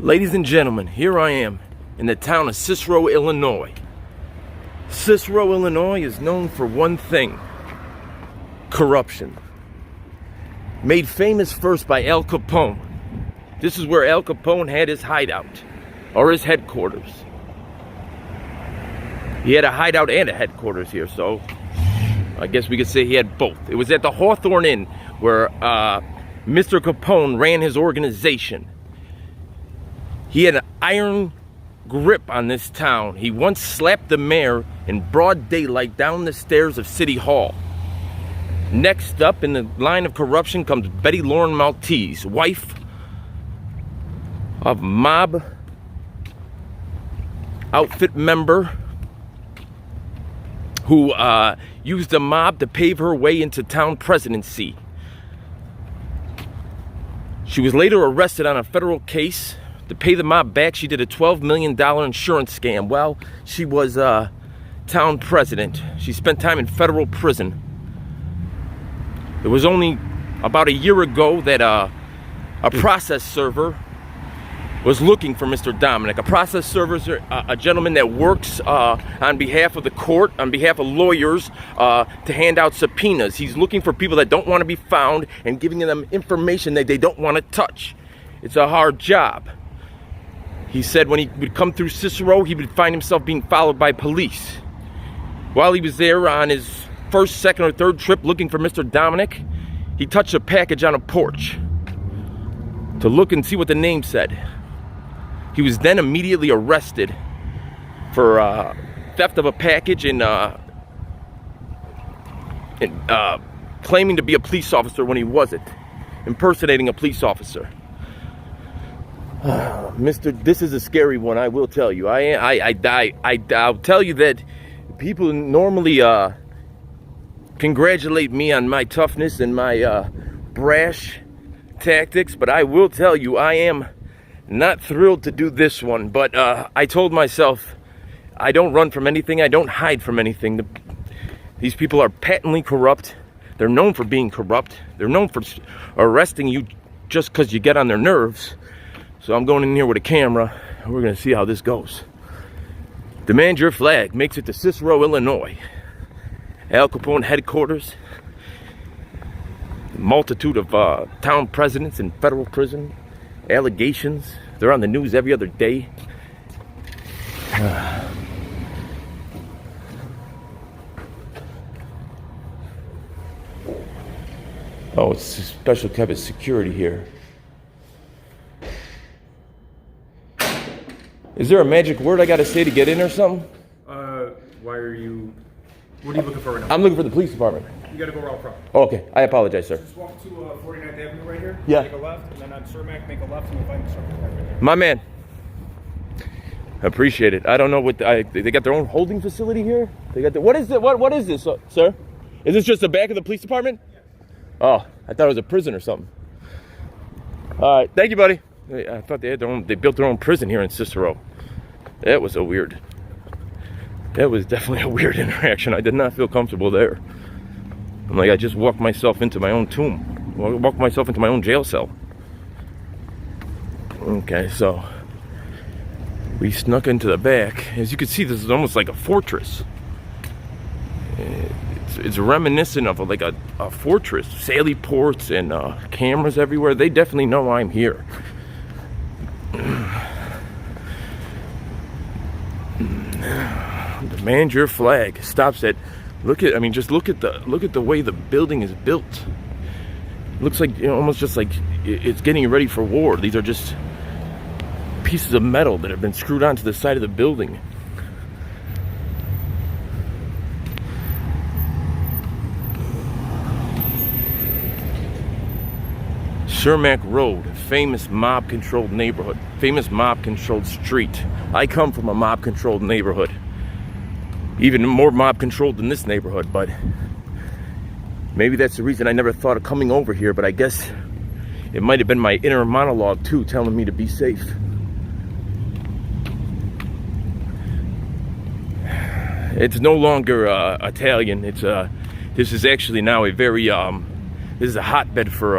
Ladies and gentlemen, here I am in the town of Cicero, Illinois. Cicero, Illinois is known for one thing: corruption. Made famous first by Al Capone. This is where Al Capone had his hideout, or his headquarters. He had a hideout and a headquarters here, so I guess we could say he had both. It was at the Hawthorne Inn where Mr. Capone ran his organization. He had an iron grip on this town. He once slapped the mayor in broad daylight down the stairs of City Hall. Next up in the line of corruption comes Betty Lauren Maltese, wife of mob outfit member who used the mob to pave her way into town presidency. She was later arrested on a federal case. To pay the mob back, she did a $12 million insurance scam while she was town president. She spent time in federal prison. It was only about a year ago that a process server was looking for Mr. Dominic. A process server is a gentleman that works on behalf of the court, on behalf of lawyers, to hand out subpoenas. He's looking for people that don't want to be found and giving them information that they don't want to touch. It's a hard job. He said when he would come through Cicero, he would find himself being followed by police. While he was there on his first, second, or third trip looking for Mr. Dominic, he touched a package on a porch to look and see what the name said. He was then immediately arrested for theft of a package and claiming to be a police officer when he wasn't, impersonating a police officer. This is a scary one, I will tell you. I'll tell you that people normally congratulate me on my toughness and my brash tactics, but I will tell you I am not thrilled to do this one. But I told myself I don't run from anything, I don't hide from anything. These people are patently corrupt. They're known for being corrupt. They're known for arresting you just because you get on their nerves. So I'm going in here with a camera, and we're going to see how this goes. Demand Your Flag makes it to Cicero, Illinois. Al Capone headquarters. Multitude of town presidents in federal prison. Allegations. They're on the news every other day. Oh, it's a special type of security here. Is there a magic word I gotta say to get in or something? What are you looking for right now? I'm looking for the police department. You gotta go around front. Oh, okay, I apologize, sir. Just walk to 49th Avenue right here. Yeah. Take a left, and then on Cermak, make a left, and you'll find the circle right there. My man. I appreciate it. I don't know what they got their own holding facility here. They got what is it? What is this, sir? Is this just the back of the police department? Yes. Oh, I thought it was a prison or something. All right, thank you, buddy. I thought they had their own. They built their own prison here in Cicero. That was that was definitely a weird interaction. I did not feel comfortable there. I'm like, I just walked myself into my own tomb. Walked myself into my own jail cell. Okay, so we snuck into the back. As you can see, this is almost like a fortress. It's reminiscent of like a fortress. Sally ports and cameras everywhere. They definitely know I'm here. Demand Your Flag stops at. Just look at the way the building is built. Looks like, almost just like it's getting ready for war. These are just pieces of metal that have been screwed onto the side of the building. Cermak Road, famous mob-controlled neighborhood, famous mob-controlled street. I come from a mob-controlled neighborhood. Even more mob-controlled than this neighborhood, but maybe that's the reason I never thought of coming over here, but I guess it might have been my inner monologue too, telling me to be safe. It's no longer Italian. This is actually now a very this is a hotbed for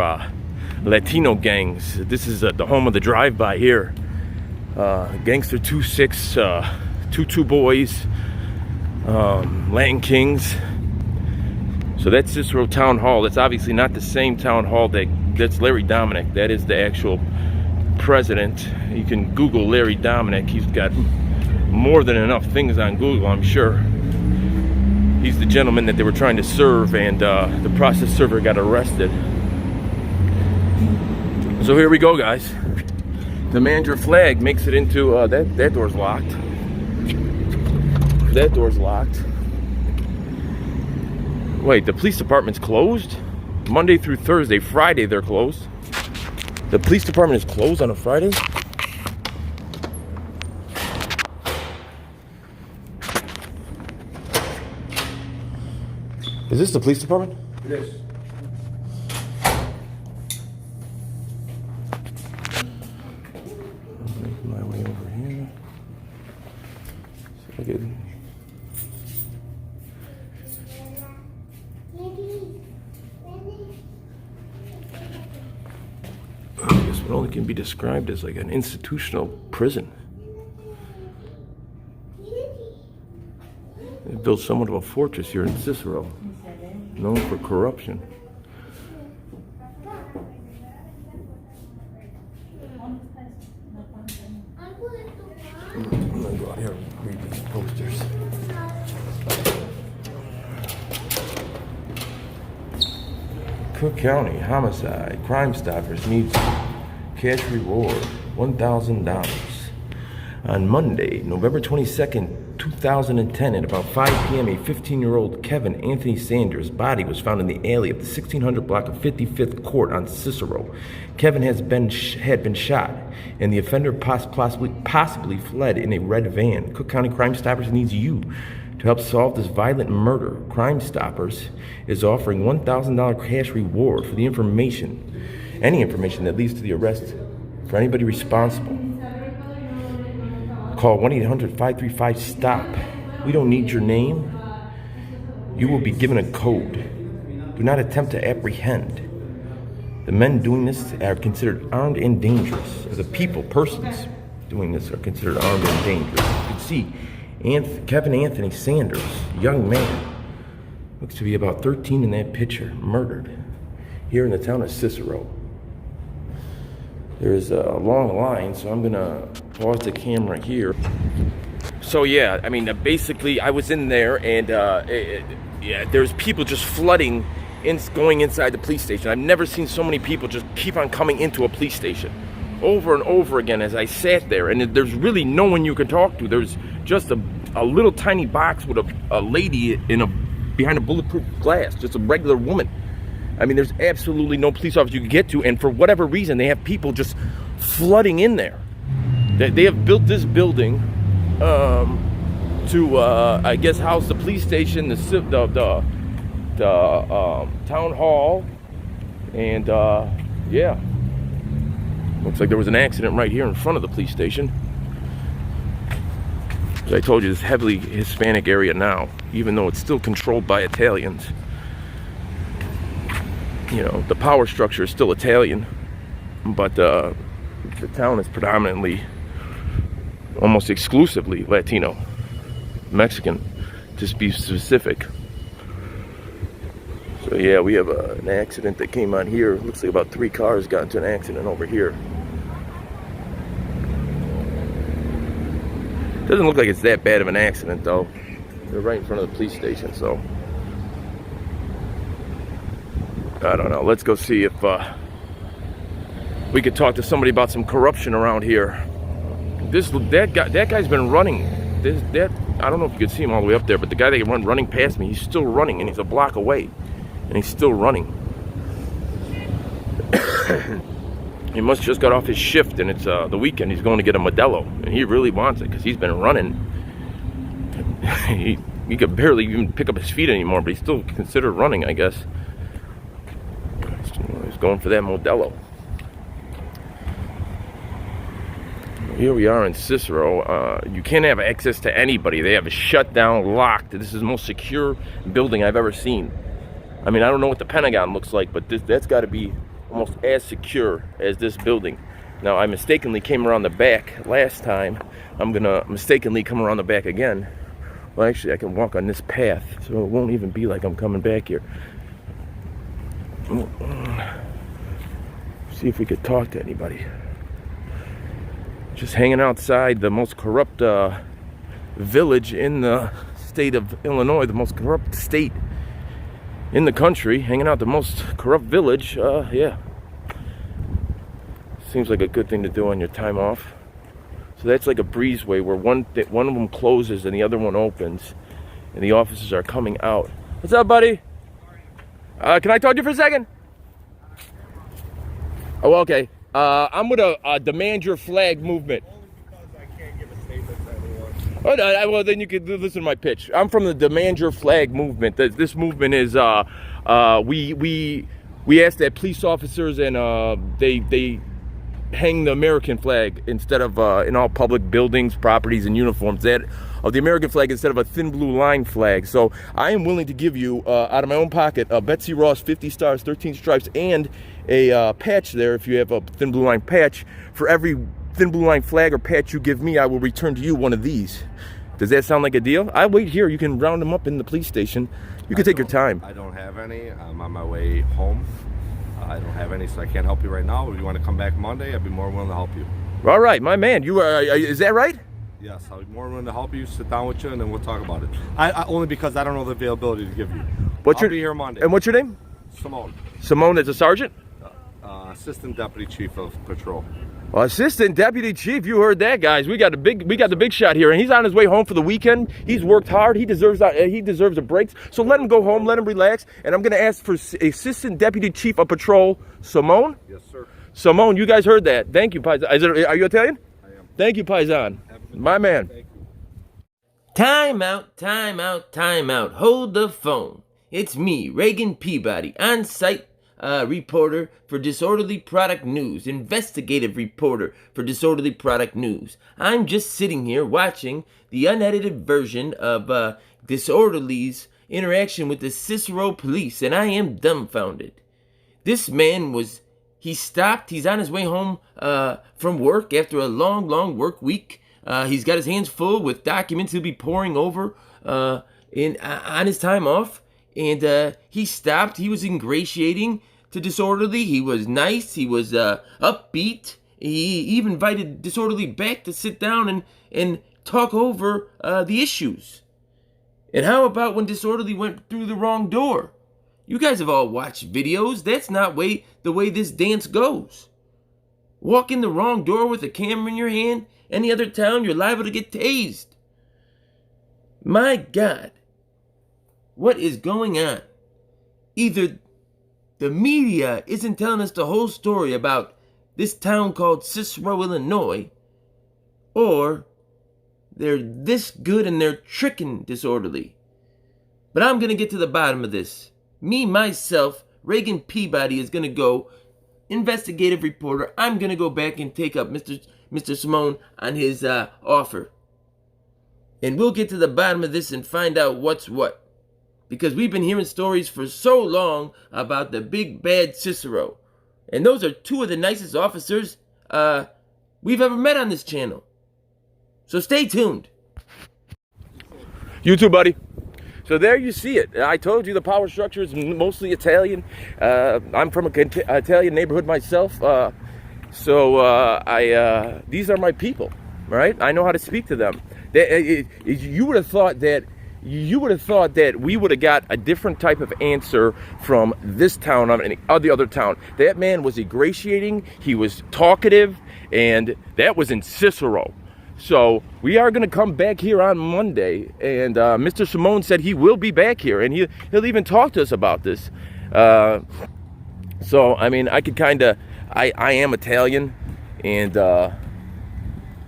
Latino gangs. This is the home of the drive-by here. Gangster 26, 22 Boys, Latin Kings. So that's Cicero Town Hall. That's obviously not the same town hall that's Larry Dominic. That is the actual president. You can Google Larry Dominic. He's got more than enough things on Google, I'm sure. He's the gentleman that they were trying to serve, and the process server got arrested. So here we go, guys. Demand your flag makes it into that door's locked. That door's locked. Wait, the police department's closed? Monday through Thursday. Friday they're closed. The police department is closed on a Friday? Is this the police department? It is. Make my way over here. See if I can. I guess it only can be described as like an institutional prison. They built somewhat of a fortress here in Cicero, known for corruption. I'm gonna go out here and read these posters. Cook County homicide. Crime Stoppers needs cash reward $1,000. On Monday, November 22nd, 2010, at about 5 p.m., a 15-year-old Kevin Anthony Sanders' body was found in the alley of the 1600 block of 55th Court on Cicero. Kevin had been shot, and the offender possibly fled in a red van. Cook County Crime Stoppers needs you to help solve this violent murder. Crime Stoppers is offering $1,000 cash reward for the information, any information that leads to the arrest for anybody responsible. Call 1-800-535-STOP. We don't need your name. You will be given a code. Do not attempt to apprehend. The men doing this are considered armed and dangerous. The persons doing this are considered armed and dangerous. You can see Kevin Anthony Sanders, young man, looks to be about 13 in that picture, murdered here in the town of Cicero. There's a long line, so I'm gonna pause the camera here. So yeah, I mean, basically I was in there, and yeah, there's people just flooding going inside the police station. I've never seen so many people just keep on coming into a police station over and over again as I sat there, and there's really no one you can talk to. There's just a little tiny box with a lady behind a bulletproof glass, just a regular woman. I mean, there's absolutely no police officer you can get to, and for whatever reason, they have people just flooding in there. They have built this building to, I guess, house the police station, the town hall, and yeah. Looks like there was an accident right here in front of the police station. As I told you, this heavily Hispanic area now, even though it's still controlled by Italians. You know, the power structure is still Italian, but the town is predominantly, almost exclusively Latino, Mexican, to be specific. So yeah, we have an accident that came on here. Looks like about 3 cars got into an accident over here. Doesn't look like it's that bad of an accident though. They're right in front of the police station, so I don't know. Let's go see if we could talk to somebody about some corruption around here. That guy's been running. I don't know if you could see him all the way up there, but the guy that running past me, he's still running, and he's a block away, and he's still running. He must just got off his shift, and it's the weekend. He's going to get a Modelo, and he really wants it because he's been running. he could barely even pick up his feet anymore, but he's still considered running, I guess. He's going for that Modelo. Here we are in Cicero. You can't have access to anybody. They have it shut down, locked. This is the most secure building I've ever seen. I mean, I don't know what the Pentagon looks like, but that's got to be almost as secure as this building. Now, I mistakenly came around the back last time. I'm gonna mistakenly come around the back again. Well, actually, I can walk on this path, so it won't even be like I'm coming back here. See if we could talk to anybody. Just hanging outside the most corrupt village in the state of Illinois, the most corrupt state in the country. Hanging out the most corrupt village, yeah. Seems like a good thing to do on your time off. So that's like a breezeway where one of them closes and the other one opens, and the officers are coming out. What's up, buddy? Can I talk to you for a second? Oh, okay. I'm with a Demand Your Flag movement. Only because I can't give a statement to anyone. Oh, no, well, then you could listen to my pitch. I'm from the Demand Your Flag movement. This movement is, we ask that police officers and they hang the American flag instead of in all public buildings, properties, and uniforms. That of the American flag instead of a thin blue line flag. So I am willing to give you out of my own pocket a Betsy Ross 50 stars, 13 stripes, and a patch there. If you have a thin blue line patch, for every thin blue line flag or patch you give me, I will return to you one of these. Does that sound like a deal? I wait here. You can round them up in the police station. You can take your time. I don't have any. I'm on my way home. I don't have any, so I can't help you right now. If you want to come back Monday, I'd be more willing to help you. All right, my man. You are. Is that right? Yes, I'll be more willing to help you. Sit down with you, and then we'll talk about it. I only because I don't know the availability to give you. I'll be here Monday. And what's your name? Scimone. Scimone is a sergeant? Assistant Deputy Chief of Patrol. Well, Assistant Deputy Chief, you heard that, guys. We got the big shot here, and he's on his way home for the weekend. He's worked hard. He deserves a break. So let him go home. Let him relax. And I'm going to ask for Assistant Deputy Chief of Patrol, Scimone. Yes, sir. Scimone, you guys heard that. Thank you, Paisan. Are you Italian? I am. Thank you, Paisan. My man. Thank you. Time out, time out, time out. Hold the phone. It's me, Reagan Peabody, on-site reporter for Disorderly Product News, investigative reporter for Disorderly Product News. I'm just sitting here watching the unedited version of Disorderly's interaction with the Cicero police, and I am dumbfounded. This man he stopped. He's on his way home from work after a long work week. He's got his hands full with documents he'll be poring over on his time off. And he stopped. He was ingratiating to Disorderly. He was nice. He was upbeat. He even invited Disorderly back to sit down and talk over the issues. And how about when Disorderly went through the wrong door? You guys have all watched videos. That's not the way this dance goes. Walk in the wrong door with a camera in your hand. Any other town, you're liable to get tased. My God. What is going on? Either the media isn't telling us the whole story about this town called Cicero, Illinois, or they're this good and they're tricking Disorderly. But I'm going to get to the bottom of this. Me, myself, Reagan Peabody is going to go investigative reporter. I'm going to go back and take up Mr. Scimone on his offer. And we'll get to the bottom of this and find out what's what. Because we've been hearing stories for so long about the big bad Cicero. And those are two of the nicest officers we've ever met on this channel. So stay tuned. You too, buddy. So there you see it. I told you the power structure is mostly Italian. I'm from an Italian neighborhood myself. So these are my people, right? I know how to speak to them. You would have thought that we would have got a different type of answer from this town or the other town. That man was ingratiating, he was talkative, and that was in Cicero. So we are going to come back here on Monday, and Mr. Scimone said he will be back here, and he'll even talk to us about this. So, I mean, I could kind of, I am Italian, and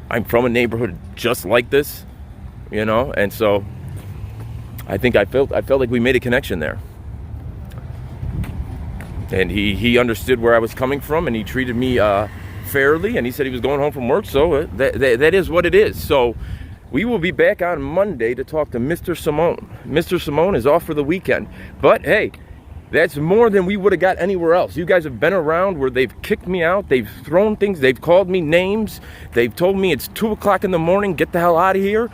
I'm from a neighborhood just like this, you know, and so I think I felt like we made a connection there. And he understood where I was coming from, and he treated me fairly, and he said he was going home from work, so that is what it is. So we will be back on Monday to talk to Mr. Scimone. Mr. Scimone is off for the weekend. But hey, That's more than we would have got anywhere else. You guys have been around where they've kicked me out, they've thrown things, they've called me names, they've told me it's 2 o'clock in the morning, get the hell out of here.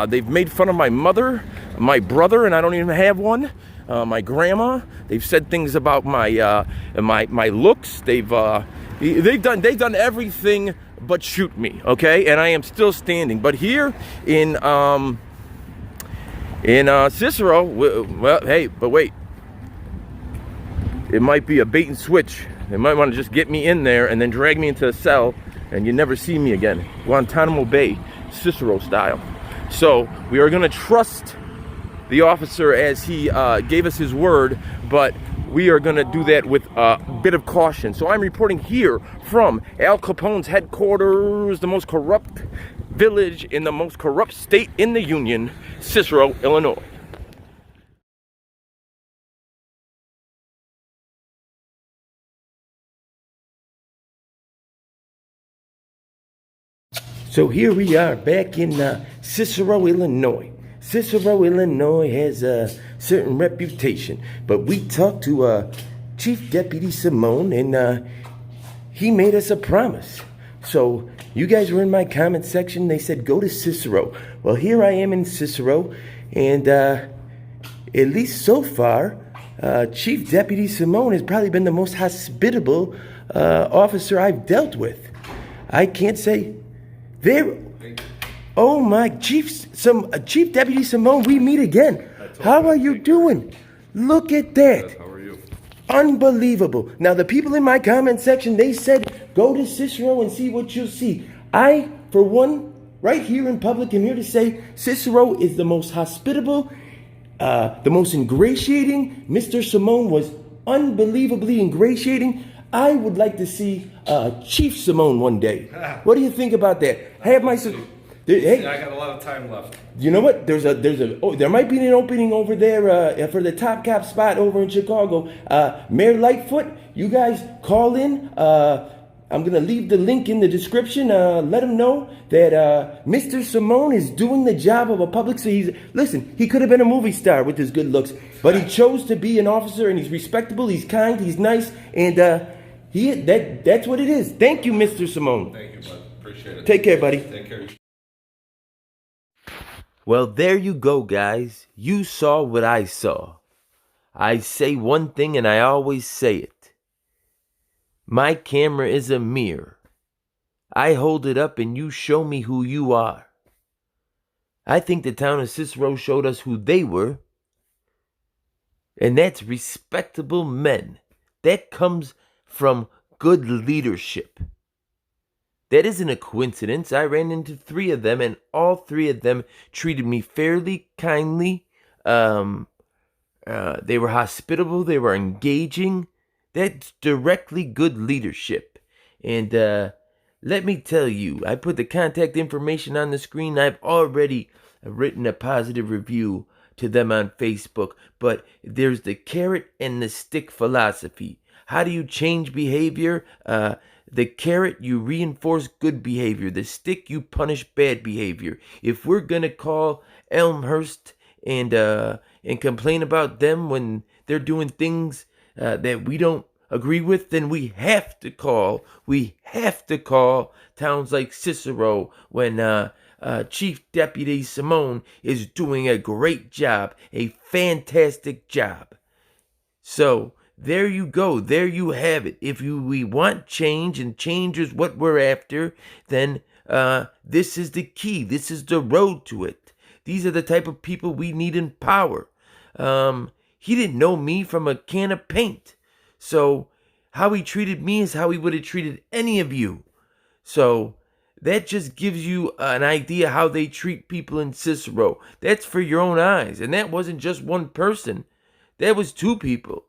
They've made fun of my mother, my brother, and I don't even have one. My grandma. They've said things about my my looks. They've done everything but shoot me. Okay, and I am still standing. But here in Cicero, well, hey, but wait. It might be a bait and switch. They might want to just get me in there and then drag me into a cell and you never see me again. Guantanamo Bay, Cicero style. So we are going to trust the officer as he gave us his word, but we are going to do that with a bit of caution. So I'm reporting here from Al Capone's headquarters, the most corrupt village in the most corrupt state in the Union, Cicero, Illinois. So here we are back in Cicero, Illinois. Cicero, Illinois has a certain reputation, but we talked to Chief Deputy Scimone, and he made us a promise. So you guys were in my comment section. They said go to Cicero. Well, here I am in Cicero, and at least so far, Chief Deputy Scimone has probably been the most hospitable officer I've dealt with. I can't say. There, oh my, Chief Deputy Scimone, we meet again. How are you doing? Look at that. How are you? Unbelievable. Now the people in my comment section, they said, go to Cicero and see what you'll see. I, for one, right here in public, am here to say Cicero is the most hospitable, the most ingratiating. Mr. Scimone was unbelievably ingratiating. I would like to see Chief Scimone one day. What do you think about that? Hey, I got a lot of time left. You know what? There might be an opening over there for the top cop spot over in Chicago. Mayor Lightfoot, you guys call in. I'm gonna leave the link in the description. Let him know that Mr. Scimone is doing the job of a public. So he could have been a movie star with his good looks, but he chose to be an officer, and he's respectable. He's kind. He's nice, and that's what it is. Thank you, Mr. Scimone. Thank you, bud. Appreciate it. Take care, buddy. Take care. Well, there you go, guys. You saw what I saw. I say one thing and I always say it. My camera is a mirror. I hold it up and you show me who you are. I think the town of Cicero showed us who they were. And that's respectable men. That comes from good leadership. That isn't a coincidence. I ran into 3 of them, and all 3 of them treated me fairly, kindly. They were hospitable. They were engaging. That's directly good leadership. And let me tell you, I put the contact information on the screen. I've already written a positive review to them on Facebook. But there's the carrot and the stick philosophy. How do you change behavior? The carrot, you reinforce good behavior. The stick, you punish bad behavior. If we're going to call Elmhurst and complain about them when they're doing things that we don't agree with, then we have to call towns like Cicero when Chief Deputy Scimone is doing a great job, a fantastic job. So there you go. There you have it. If we want change, and change is what we're after, then this is the key. This is the road to it. These are the type of people we need in power. He didn't know me from a can of paint. So how he treated me is how he would have treated any of you. So that just gives you an idea how they treat people in Cicero. That's for your own eyes. And that wasn't just one person. That was 2 people.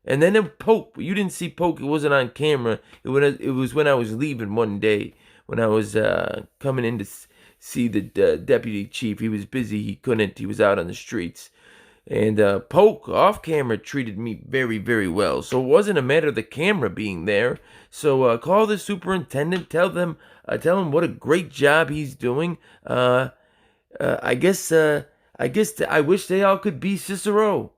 And then Poke, you didn't see Poke, it wasn't on camera. It was when I was leaving one day, when I was coming in to see the deputy chief. He was busy, he couldn't, he was out on the streets. And Poke, off camera, treated me very, very well. So it wasn't a matter of the camera being there. So call the superintendent, tell him what a great job he's doing. I wish they all could be Cicero.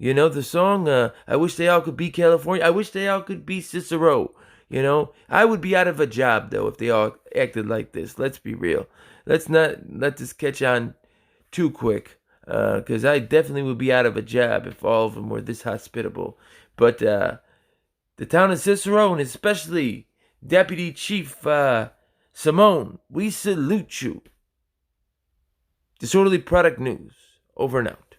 You know the song, I wish they all could be California. I wish they all could be Cicero. You know, I would be out of a job, though, if they all acted like this. Let's be real. Let's not let this catch on too quick, because I definitely would be out of a job if all of them were this hospitable. But the town of Cicero, and especially Deputy Chief Scimone, we salute you. Disorderly Product News, over and out.